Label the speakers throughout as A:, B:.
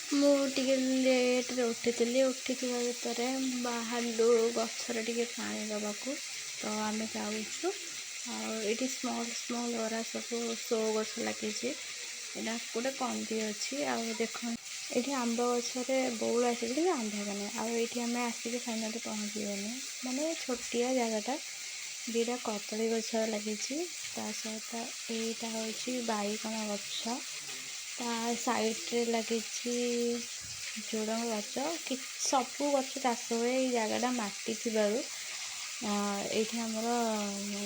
A: ଟିକେ ଲେଟ୍ରେ ଉଠିଥିଲି। ଉଠିଥିବା ଭିତରେ ବାହାରିଲୁ ଗଛରେ ଟିକେ ପାଣି ଦେବାକୁ। ତ ଆମେ ଯାଉଛୁ। ଆଉ ଏଇଠି ସ୍ମଲ୍ ଗରା ସବୁ ଶୋ ଗଛ ଲାଗିଛି। ଏଇଟା ଗୋଟେ କନ୍ଦି ଅଛି। ଆଉ ଦେଖନ୍ତୁ ଏଇଠି ଆମ୍ବ ଗଛରେ ବଉଳ ଆସିକି ଟିକେ ଆମ୍ବ ହେବନି। ଆଉ ଏଇଠି ଆମେ ଆସିକି ଫାଇନାଲି ପହଞ୍ଚିଗଲୁ। ମାନେ ଛୋଟିଆ ଜାଗାଟା, ଦୁଇଟା କଦଳୀ ଗଛ ଲାଗିଛି। ତା ସହିତ ଏଇଟା ହେଉଛି ବାଇଗଣ ଗଛ। ତା ସାଇଡ଼ରେ ଲାଗିଛି ଝୁଡ଼ଙ୍ଗ ଗଛ। ସବୁ ଗଛ ଚାଷ ହୁଏ। ଏଇ ଜାଗାଟା ମାଟି ଥିବାରୁ ଏଇଠି ଆମର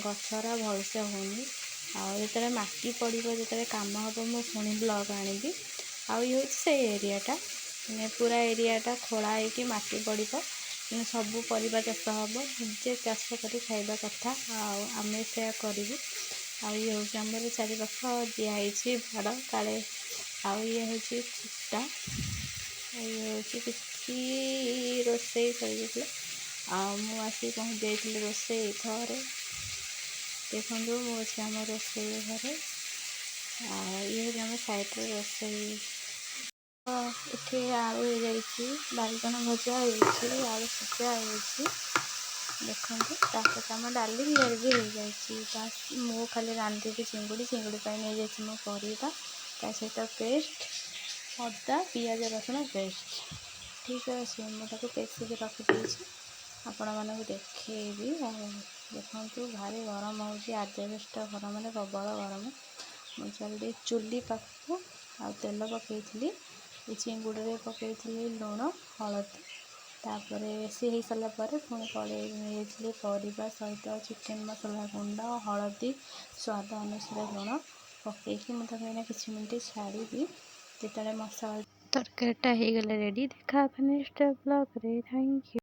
A: ଗଛରା ଭଲସେ ହେଉନି। ଆଉ ଯେତେବେଳେ ମାଟି ପଡ଼ିବ, ଯେତେବେଳେ କାମ ହେବ, ମୁଁ ପୁଣି ବ୍ଲଗ୍ ଆଣିବି। ଆଉ ଇଏ ହେଉଛି ସେଇ ଏରିଆଟା, ମାନେ ପୁରା ଏରିଆଟା ଖୋଳା ହେଇକି ମାଟି ପଡ଼ିବ। ମାନେ ସବୁ ପରିବା ଚାଷ ହେବ। ନିଜେ ଚାଷ କରି ଖାଇବା କଥା। ଆଉ ଆମେ ସେୟା କରିବୁ। ଆଉ ଇଏ ହେଉଛି ଆମର ଚାରିପାଖ ଦିଆହେଇଛି ବାଡ଼ କାଳେ। ଆଉ ଇଏ ହେଉଛି କୁଟା। ଇଏ ହେଉଛି କିଛି ରୋଷେଇ କରିଦେଇଥିଲେ। ଆଉ ମୁଁ ଆସିକି ପହଞ୍ଚି ଯାଇଥିଲି ରୋଷେଇ ଘରେ। ଦେଖନ୍ତୁ ମୁଁ ଅଛି ଆମ ରୋଷେଇ ଘରେ। ଆଉ ଇଏ ହେଉଛି ଆମ ସାଇଡ଼ରେ ରୋଷେଇ। ଏଠି ଆଳୁ ହେଇଯାଇଛି, ବାଇଗଣ ଭଜା ହେଇଛି, ଆଳୁ ସିଝା ହେଇଛି। ଦେଖନ୍ତୁ ତା ସହିତ ଆମ ଡାଲି ତିଆରି ବି ହେଇଯାଇଛି। ମୁଁ ଖାଲି ରାନ୍ଧିବି ଚିଙ୍ଗୁଡ଼ି ପାଇଁ ନେଇଯାଇଛି ମୁଁ ପରିବା। ତା ସହିତ ପେଷ୍ଟ, ଅଦା, ପିଆଜ, ରସୁଣ ପେଷ୍ଟ। ଠିକ୍ ଅଛି, ମୁଁ ତାକୁ ପେଷିକି ରଖିଦେଇଛି। ଆପଣମାନଙ୍କୁ ଦେଖେଇବି। ଆଉ ଦେଖନ୍ତୁ ଭାରି ଗରମ ହେଉଛି। ଆଜବେଷ୍ଟ ଘର ମାନେ ପ୍ରବଳ ଗରମ। ମୁଁ ଚାଲିଲି ଚୁଲି ପାଖକୁ। ଆଉ ତେଲ ପକାଇଥିଲି। ଏ ଚିଙ୍ଗୁଡ଼ିରେ ପକାଇଥିଲି ଲୁଣ, ହଳଦୀ। ତାପରେ ସିଏ ହେଇସାରିଲା ପରେ ପୁଣି କଡ଼େଇ ନେଇଯାଇଥିଲି ପରିବା ସହିତ ଚିକେନ୍ ମସଲା ଗୁଣ୍ଡ, ହଳଦୀ, ସ୍ୱାଦ ଅନୁସାରେ ଲୁଣ ପକାଇକି ମୁଁ ତାକୁ ଏଇନା କିଛି ମିନିଟ୍ ଛାଡ଼ିବି। ଯେତେବେଳେ ମସଲା ତରକାରୀଟା ହେଇଗଲା ରେଡ଼ି। ଦେଖା ହେବା ନେକ୍ସଟ ବ୍ଲଗ୍ରେ। Thank you.